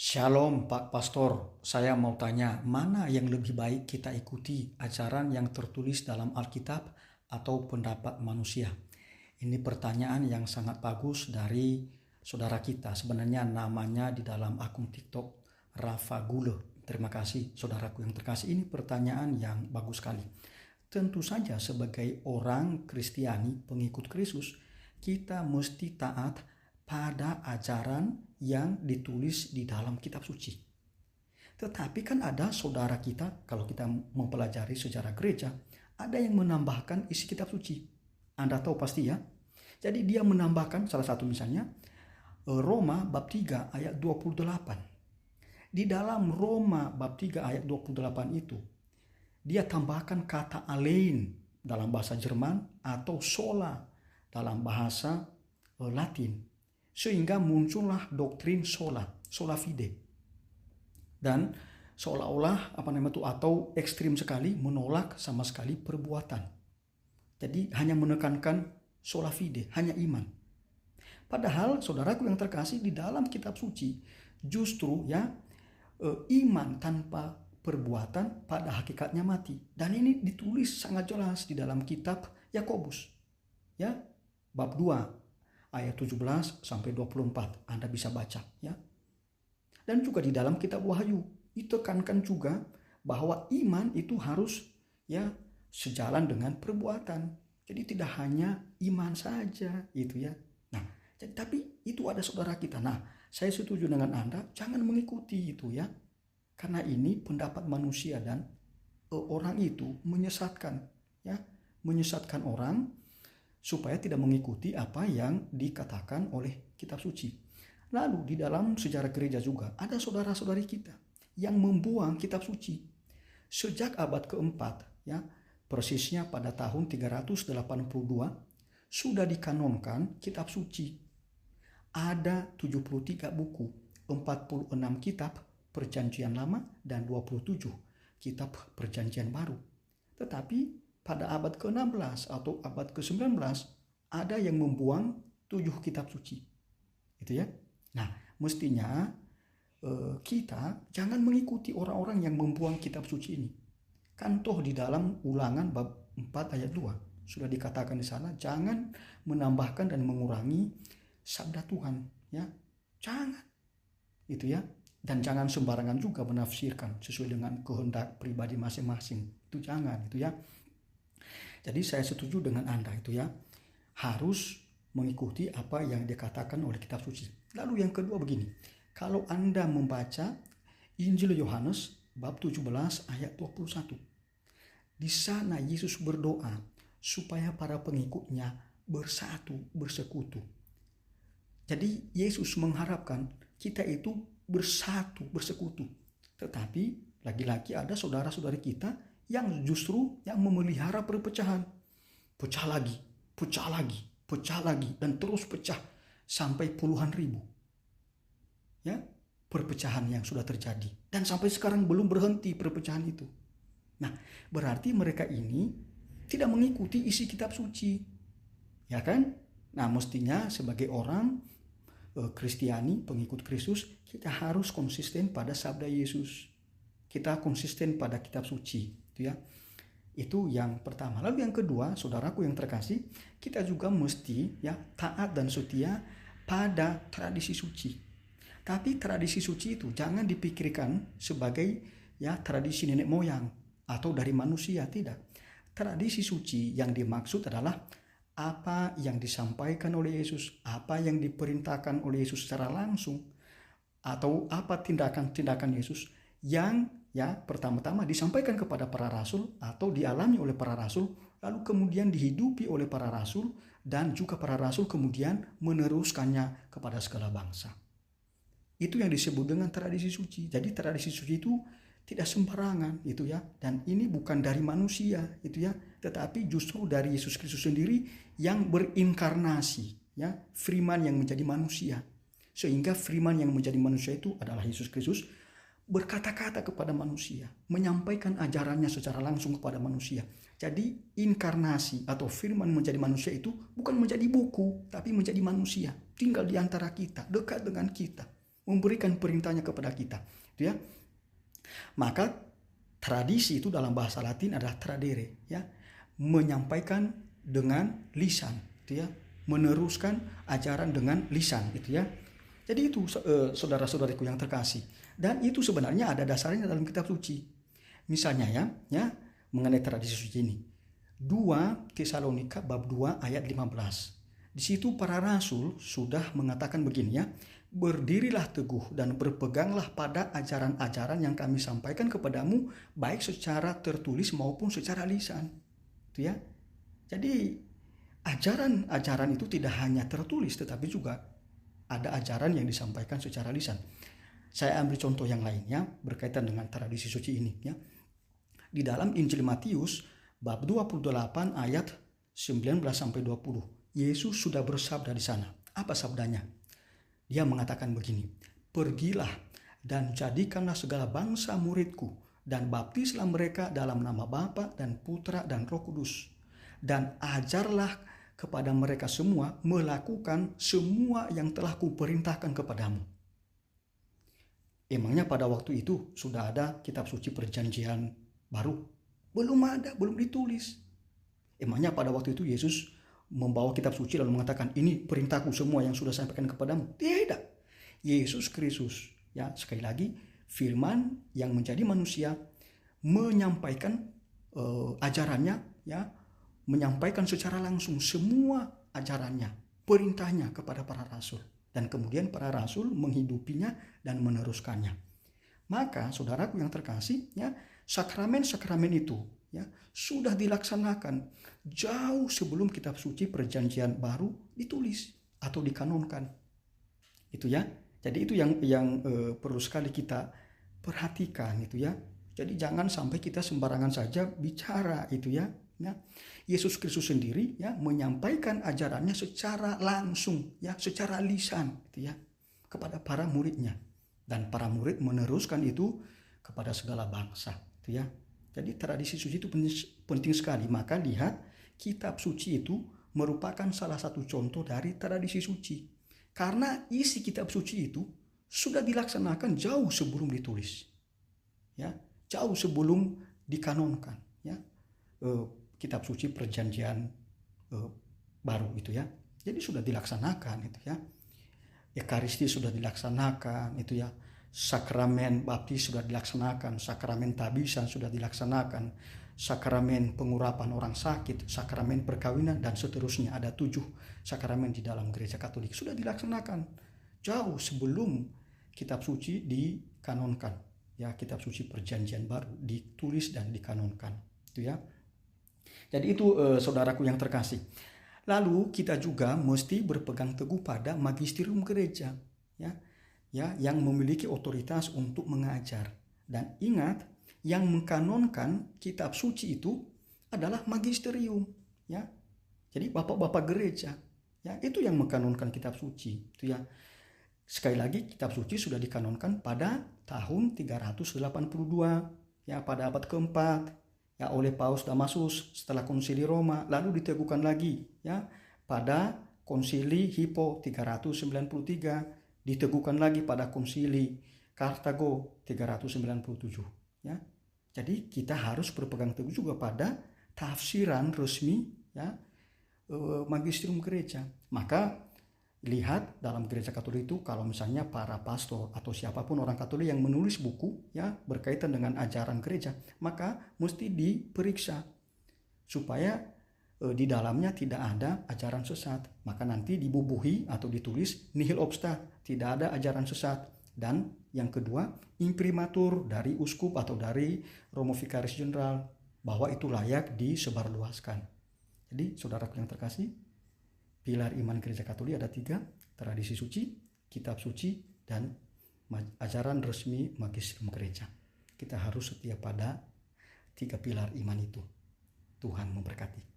Shalom Pak Pastor, saya mau tanya, mana yang lebih baik kita ikuti, ajaran yang tertulis dalam Alkitab atau pendapat manusia? Ini pertanyaan yang sangat bagus dari saudara kita. Sebenarnya namanya di dalam akun TikTok Rafa Gule. Terima kasih saudaraku yang terkasih. Ini pertanyaan yang bagus sekali. Tentu saja sebagai orang Kristiani, pengikut Kristus, kita mesti taat pada ajaran yang ditulis di dalam kitab suci. Tetapi kan ada saudara kita, kalau kita mempelajari sejarah gereja, ada yang menambahkan isi kitab suci. Anda tahu pasti ya. Jadi dia menambahkan salah satu misalnya Roma bab 3 ayat 28. Di dalam Roma bab 3 ayat 28 itu, dia tambahkan kata allein dalam bahasa Jerman atau sola dalam bahasa Latin. Sehingga muncullah doktrin sola fide. Dan seolah-olah atau ekstrim sekali menolak sama sekali perbuatan. Jadi hanya menekankan sola fide, hanya iman. Padahal saudaraku yang terkasih, di dalam kitab suci justru iman tanpa perbuatan pada hakikatnya mati. Dan ini ditulis sangat jelas di dalam kitab Yakobus. Bab 2 ayat 17 sampai 24 Anda bisa baca ya. Dan juga di dalam kitab Wahyu ditekankan juga bahwa iman itu harus sejalan dengan perbuatan. Jadi tidak hanya iman saja itu ya. Nah, tapi itu ada saudara kita. Nah, saya setuju dengan Anda, jangan mengikuti itu ya. Karena ini pendapat manusia dan orang itu menyesatkan orang supaya tidak mengikuti apa yang dikatakan oleh kitab suci. Lalu di dalam sejarah gereja juga ada saudara-saudari kita yang membuang kitab suci. Sejak abad keempat, persisnya pada tahun 382, sudah dikanonkan kitab suci. Ada 73 buku, 46 kitab Perjanjian Lama dan 27 kitab Perjanjian Baru. Tetapi pada abad ke-16 atau abad ke-19 ada yang membuang 7 kitab suci. Itu ya. Nah, mestinya kita jangan mengikuti orang-orang yang membuang kitab suci ini. Kan toh di dalam Ulangan bab 4 ayat 2 sudah dikatakan di sana, jangan menambahkan dan mengurangi sabda Tuhan, ya. Jangan. Itu ya. Dan jangan sembarangan juga menafsirkan sesuai dengan kehendak pribadi masing-masing. Itu jangan, itu ya. Jadi saya setuju dengan Anda itu ya, harus mengikuti apa yang dikatakan oleh kitab suci. Lalu yang kedua begini, kalau Anda membaca Injil Yohanes bab 17 ayat 21. Di sana Yesus berdoa supaya para pengikutnya bersatu, bersekutu. Jadi Yesus mengharapkan kita itu bersatu, bersekutu. Tetapi lagi-lagi ada saudara-saudari kita yang justru memelihara perpecahan. Pecah lagi, dan terus pecah sampai puluhan ribu. Ya, perpecahan yang sudah terjadi. Dan sampai sekarang belum berhenti perpecahan itu. Nah, berarti mereka ini tidak mengikuti isi kitab suci. Ya kan? Nah, mestinya sebagai orang Kristiani, pengikut Kristus, kita harus konsisten pada sabda Yesus. Kita konsisten pada kitab suci. Itu yang pertama. Lalu yang kedua, saudaraku yang terkasih, kita juga mesti taat dan setia pada tradisi suci. Tapi tradisi suci itu jangan dipikirkan sebagai tradisi nenek moyang atau dari manusia, tidak. Tradisi suci yang dimaksud adalah apa yang disampaikan oleh Yesus, apa yang diperintahkan oleh Yesus secara langsung, atau apa tindakan-tindakan Yesus yang pertama-tama disampaikan kepada para rasul atau dialami oleh para rasul, lalu kemudian dihidupi oleh para rasul, dan juga para rasul kemudian meneruskannya kepada segala bangsa. Itu yang disebut dengan tradisi suci. Jadi tradisi suci itu tidak sembarangan itu ya, dan ini bukan dari manusia itu ya, tetapi justru dari Yesus Kristus sendiri yang berinkarnasi, firman yang menjadi manusia. Sehingga firman yang menjadi manusia itu adalah Yesus Kristus, berkata-kata kepada manusia, menyampaikan ajarannya secara langsung kepada manusia. Jadi inkarnasi atau firman menjadi manusia itu bukan menjadi buku, tapi menjadi manusia, tinggal di antara kita, dekat dengan kita. memberikan perintahnya kepada kita, gitu ya. Maka tradisi itu dalam bahasa Latin adalah tradere, ya, menyampaikan dengan lisan, gitu ya, meneruskan ajaran dengan lisan, gitu ya. Jadi itu saudara-saudariku yang terkasih, dan itu sebenarnya ada dasarnya dalam kitab suci. Misalnya ya mengenai tradisi suci ini. 2 Tesalonika bab 2 ayat 15. Di situ para rasul sudah mengatakan begini ya, berdirilah teguh dan berpeganglah pada ajaran-ajaran yang kami sampaikan kepadamu, baik secara tertulis maupun secara lisan. Itu ya. Jadi ajaran-ajaran itu tidak hanya tertulis, tetapi juga ada ajaran yang disampaikan secara lisan. Saya ambil contoh yang lainnya berkaitan dengan tradisi suci ini ya. Di dalam Injil Matius bab 28 ayat 19 sampai 20. Yesus sudah bersabda di sana. Apa sabdanya? Dia mengatakan begini, pergilah dan jadikanlah segala bangsa muridku dan baptislah mereka dalam nama Bapa dan Putra dan Roh Kudus. Dan ajarlah kepada mereka semua melakukan semua yang telah kuperintahkan kepadamu. Emangnya pada waktu itu sudah ada kitab suci perjanjian baru? Belum ada, belum ditulis. Emangnya pada waktu itu Yesus membawa kitab suci lalu mengatakan ini perintahku semua yang sudah saya sampaikan kepadamu? Tidak. Yesus Kristus, ya sekali lagi, firman yang menjadi manusia menyampaikan ajarannya, ya, menyampaikan secara langsung semua ajarannya, perintahnya kepada para rasul, dan kemudian para rasul menghidupinya dan meneruskannya. Maka saudaraku yang terkasih, ya, sakramen-sakramen itu ya sudah dilaksanakan jauh sebelum kitab suci perjanjian baru ditulis atau dikanonkan. Itu ya. Jadi itu yang perlu sekali kita perhatikan itu ya. Jadi jangan sampai kita sembarangan saja bicara itu ya. Ya. Yesus Kristus sendiri ya menyampaikan ajarannya secara langsung ya, secara lisan gitu ya kepada para muridnya, dan para murid meneruskan itu kepada segala bangsa gitu ya. Jadi tradisi suci itu penting sekali. Maka lihat, kitab suci itu merupakan salah satu contoh dari tradisi suci, karena isi kitab suci itu sudah dilaksanakan jauh sebelum ditulis ya, jauh sebelum dikanonkan ya. Kitab suci perjanjian baru itu ya. Jadi sudah dilaksanakan itu ya. Ekaristi sudah dilaksanakan itu ya. Sakramen baptis sudah dilaksanakan, sakramen tabisan sudah dilaksanakan, sakramen pengurapan orang sakit, sakramen perkawinan, dan seterusnya. Ada 7 sakramen di dalam gereja Katolik sudah dilaksanakan jauh sebelum kitab suci dikanonkan ya. Kitab suci perjanjian baru ditulis dan dikanonkan itu ya. Jadi itu saudaraku yang terkasih. Lalu kita juga mesti berpegang teguh pada magisterium gereja ya, yang memiliki otoritas untuk mengajar. Dan ingat, yang mengkanonkan kitab suci itu adalah magisterium ya. Jadi bapak-bapak gereja ya, itu yang mengkanonkan kitab suci itu ya. Sekali lagi, kitab suci sudah dikanonkan pada tahun 382 ya, pada abad keempat ya oleh Paus Damasus setelah konsili Roma, lalu diteguhkan lagi ya pada konsili Hippo 393, diteguhkan lagi pada konsili Kartago 397 ya. Jadi kita harus berpegang teguh juga pada tafsiran resmi ya magisterium gereja. Maka lihat dalam gereja Katolik itu, kalau misalnya para pastor atau siapapun orang Katolik yang menulis buku ya berkaitan dengan ajaran gereja, maka mesti diperiksa supaya di dalamnya tidak ada ajaran sesat. Maka nanti dibubuhi atau ditulis nihil obsta, tidak ada ajaran sesat. Dan yang kedua, imprimatur dari uskup atau dari Romo Vikaris Jenderal bahwa itu layak disebarluaskan. Jadi saudaraku yang terkasih, pilar iman gereja Katolik ada 3, tradisi suci, kitab suci, dan ajaran resmi magisterium gereja. Kita harus setia pada 3 pilar iman itu. Tuhan memberkati.